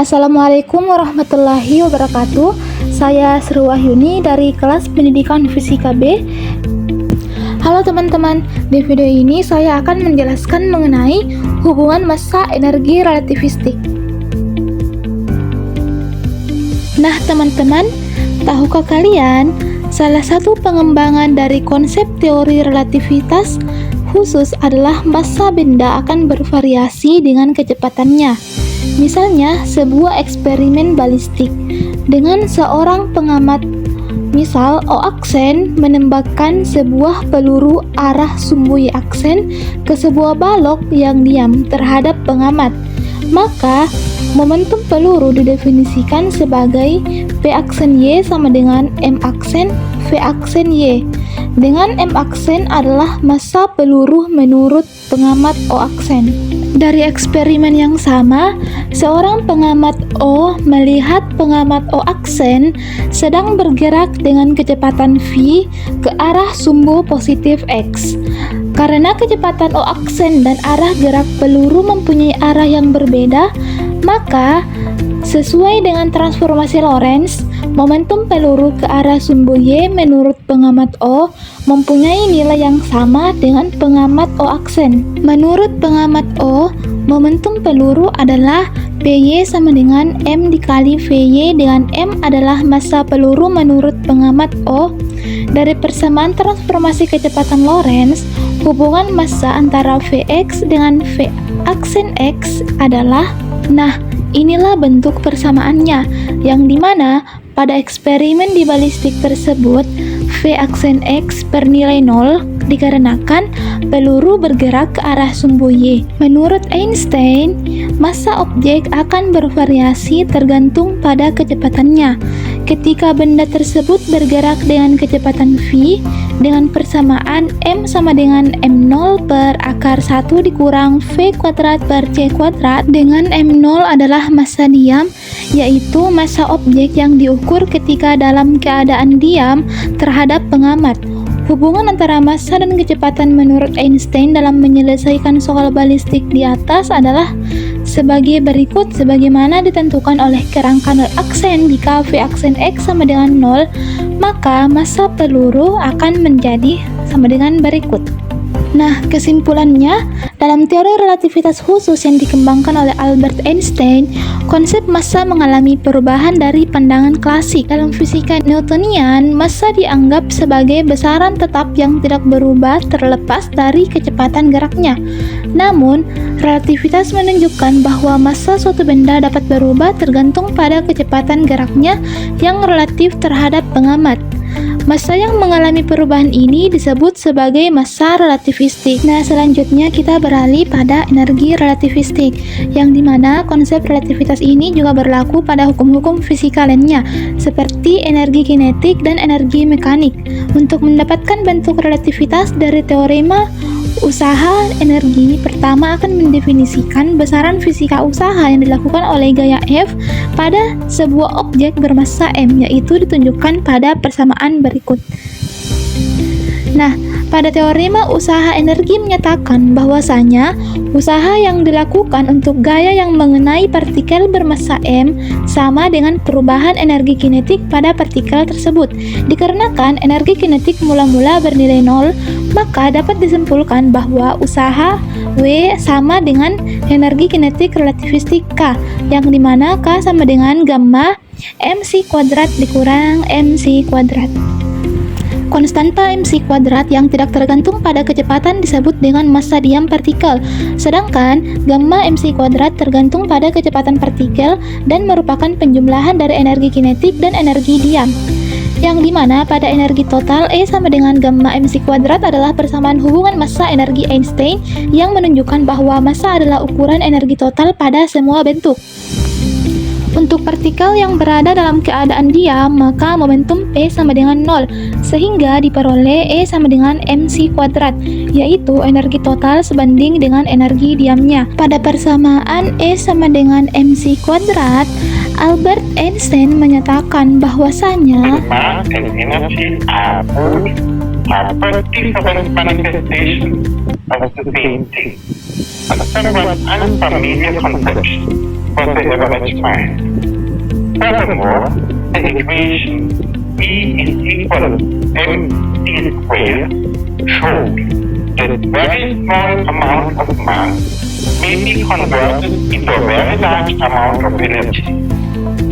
Assalamualaikum warahmatullahi wabarakatuh. Saya Sri Wahyuni dari kelas pendidikan Fisika B. Halo teman-teman, di video ini saya akan menjelaskan mengenai hubungan massa energi relativistik. Nah teman-teman, tahukah kalian salah satu pengembangan dari konsep teori relativitas khusus adalah massa benda akan bervariasi dengan kecepatannya. Misalnya, sebuah eksperimen balistik dengan seorang pengamat, misal O aksen, menembakkan sebuah peluru arah sumbu Y aksen ke sebuah balok yang diam terhadap pengamat. Maka, momentum peluru didefinisikan sebagai P aksen Y sama dengan M aksen V aksen Y. Dengan M aksen adalah massa peluru menurut pengamat O aksen. Dari eksperimen yang sama, seorang pengamat O melihat pengamat O aksen sedang bergerak dengan kecepatan V ke arah sumbu positif X. Karena kecepatan O aksen dan arah gerak peluru mempunyai arah yang berbeda, maka sesuai dengan transformasi Lorentz, momentum peluru ke arah sumbu Y menurut pengamat O mempunyai nilai yang sama dengan pengamat O aksen. Menurut pengamat O, momentum peluru adalah PY sama dengan M dikali VY, dengan M adalah massa peluru menurut pengamat O. Dari persamaan transformasi kecepatan Lorentz, hubungan massa antara Vx dengan V aksen X adalah, nah inilah bentuk persamaannya, yang dimana pada eksperimen di balistik tersebut V aksen X bernilai 0 dikarenakan peluru bergerak ke arah sumbu Y. Menurut Einstein, massa objek akan bervariasi tergantung pada kecepatannya. Ketika benda tersebut bergerak dengan kecepatan V dengan persamaan M sama dengan M0 per akar 1 dikurang V kuadrat per C kuadrat, dengan M0 adalah massa diam, yaitu massa objek yang diukur ketika dalam keadaan diam terhadap pengamat. Hubungan antara massa dan kecepatan menurut Einstein dalam menyelesaikan soal balistik di atas adalah sebagai berikut, sebagaimana ditentukan oleh kerangka nol aksen. Jika V aksen X sama dengan 0, maka massa peluru akan menjadi sama dengan berikut. Nah, kesimpulannya, dalam teori relativitas khusus yang dikembangkan oleh Albert Einstein, konsep massa mengalami perubahan dari pandangan klasik. Dalam fisika Newtonian, massa dianggap sebagai besaran tetap yang tidak berubah terlepas dari kecepatan geraknya. Namun, relativitas menunjukkan bahwa massa suatu benda dapat berubah tergantung pada kecepatan geraknya yang relatif terhadap pengamat. Massa yang mengalami perubahan ini disebut sebagai massa relativistik. Nah, selanjutnya kita beralih pada energi relativistik, yang dimana konsep relativitas ini juga berlaku pada hukum-hukum fisika lainnya, seperti energi kinetik dan energi mekanik. Untuk mendapatkan bentuk relativitas dari teorema usaha energi, pertama akan mendefinisikan besaran fisika usaha yang dilakukan oleh gaya F pada sebuah objek bermassa M, yaitu ditunjukkan pada persamaan berikut. Nah, pada teorema usaha energi menyatakan bahwasanya usaha yang dilakukan untuk gaya yang mengenai partikel bermassa M sama dengan perubahan energi kinetik pada partikel tersebut. Dikarenakan energi kinetik mula-mula bernilai 0, maka dapat disimpulkan bahwa usaha W sama dengan energi kinetik relativistik K, yang dimana K sama dengan gamma mc kuadrat dikurang mc kuadrat. Konstanta mc kuadrat yang tidak tergantung pada kecepatan disebut dengan massa diam partikel, sedangkan gamma mc kuadrat tergantung pada kecepatan partikel dan merupakan penjumlahan dari energi kinetik dan energi diam. Yang dimana pada energi total E sama dengan gamma mc kuadrat adalah persamaan hubungan massa energi Einstein yang menunjukkan bahwa massa adalah ukuran energi total pada semua bentuk. Untuk partikel yang berada dalam keadaan diam, maka momentum P sama dengan 0, sehingga diperoleh E sama dengan mc kuadrat, yaitu energi total sebanding dengan energi diamnya. Pada persamaan E sama dengan mc kuadrat, Albert Einstein menyatakan bahwasanya mass and energy are both different manifestations of the same thing, a somewhat unfamiliar concept. for the average mass. Furthermore, the equation E is equal to mc squared shows that very small amount of mass may be converted into a very large amount of energy.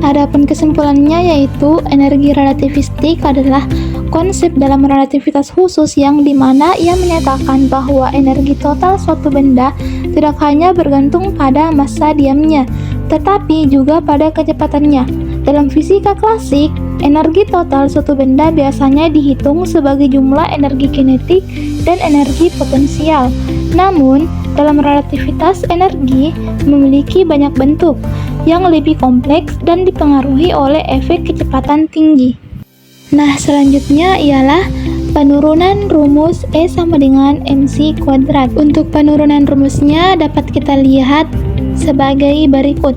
Adapun kesimpulannya yaitu energi relativistik adalah konsep dalam relativitas khusus yang dimana ia menyatakan bahwa energi total suatu benda tidak hanya bergantung pada massa diamnya, tetapi juga pada kecepatannya. Dalam fisika klasik, energi total suatu benda biasanya dihitung sebagai jumlah energi kinetik dan energi potensial. Namun, dalam relativitas energi memiliki banyak bentuk yang lebih kompleks dan dipengaruhi oleh efek kecepatan tinggi. Nah, selanjutnya ialah penurunan rumus E sama dengan mc kuadrat. Untuk penurunan rumusnya dapat kita lihat sebagai berikut,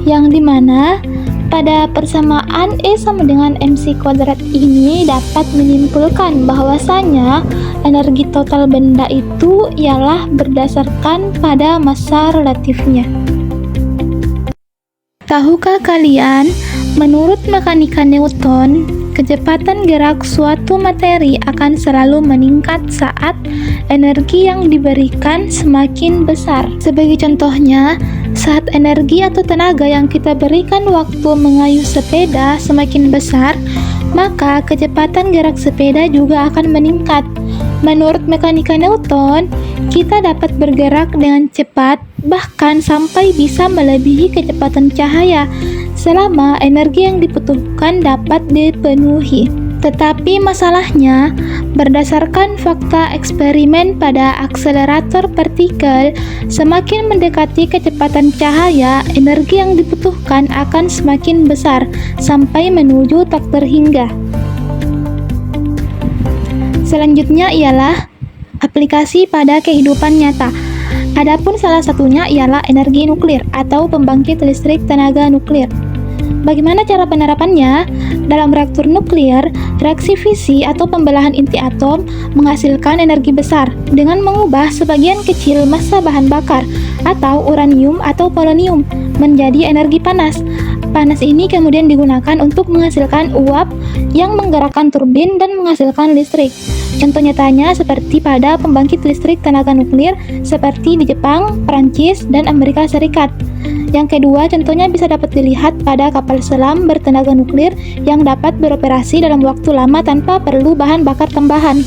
yang dimana pada persamaan E sama dengan mc kuadrat ini dapat menyimpulkan bahwasanya energi total benda itu ialah berdasarkan pada massa relatifnya. Tahukah kalian, menurut mekanika Newton, kecepatan gerak suatu materi akan selalu meningkat saat energi yang diberikan semakin besar. Sebagai contohnya, saat energi atau tenaga yang kita berikan waktu mengayuh sepeda semakin besar, maka kecepatan gerak sepeda juga akan meningkat. Menurut mekanika Newton, kita dapat bergerak dengan cepat, bahkan sampai bisa melebihi kecepatan cahaya, selama energi yang dibutuhkan dapat dipenuhi. Tetapi masalahnya, berdasarkan fakta eksperimen pada akselerator partikel, semakin mendekati kecepatan cahaya, energi yang dibutuhkan akan semakin besar, sampai menuju tak terhingga. Selanjutnya ialah aplikasi pada kehidupan nyata. Adapun salah satunya ialah energi nuklir atau pembangkit listrik tenaga nuklir. Bagaimana cara penerapannya? Dalam reaktor nuklir, reaksi fisi atau pembelahan inti atom menghasilkan energi besar dengan mengubah sebagian kecil massa bahan bakar atau uranium atau polonium menjadi energi panas. Panas ini kemudian digunakan untuk menghasilkan uap yang menggerakkan turbin dan menghasilkan listrik. Contoh nyatanya seperti pada pembangkit listrik tenaga nuklir seperti di Jepang, Prancis, dan Amerika Serikat. Yang kedua, contohnya bisa dapat dilihat pada kapal selam bertenaga nuklir yang dapat beroperasi dalam waktu lama tanpa perlu bahan bakar tambahan.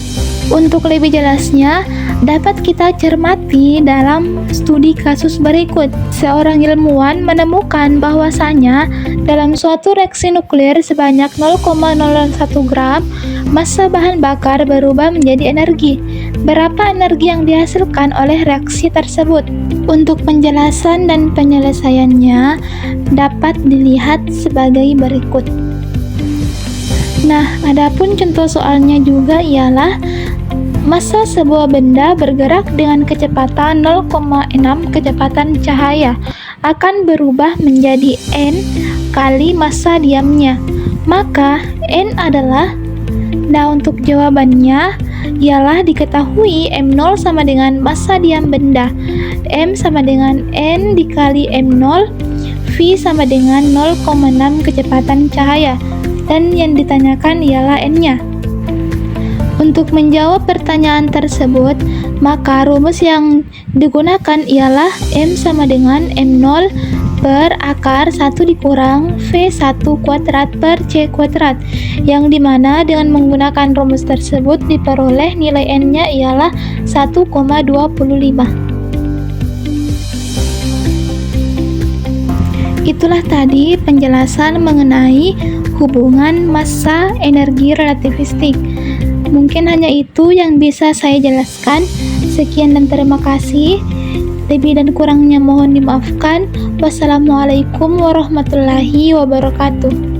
Untuk lebih jelasnya, dapat kita cermati dalam studi kasus berikut. Seorang ilmuwan menemukan bahwasanya dalam suatu reaksi nuklir sebanyak 0,01 gram, massa bahan bakar berubah menjadi energi. Berapa energi yang dihasilkan oleh reaksi tersebut? Untuk penjelasan dan penyelesaiannya dapat dilihat sebagai berikut. Nah, adapun contoh soalnya juga ialah massa sebuah benda bergerak dengan kecepatan 0,6 kecepatan cahaya akan berubah menjadi N kali massa diamnya. Maka N adalah, nah untuk jawabannya ialah diketahui M0 sama dengan massa diam benda, M sama dengan N dikali M0, V sama dengan 0,6 kecepatan cahaya, dan yang ditanyakan ialah N-nya. Untuk menjawab pertanyaan tersebut, maka rumus yang digunakan ialah M sama dengan M0 per akar 1 dikurang V1 kuadrat per C kuadrat, yang dimana dengan menggunakan rumus tersebut diperoleh nilai N-nya ialah 1,25. Itulah tadi penjelasan mengenai hubungan massa energi relativistik. Mungkin hanya itu yang bisa saya jelaskan. Sekian dan terima kasih. Lebih dan kurangnya mohon dimaafkan. Wassalamualaikum warahmatullahi wabarakatuh.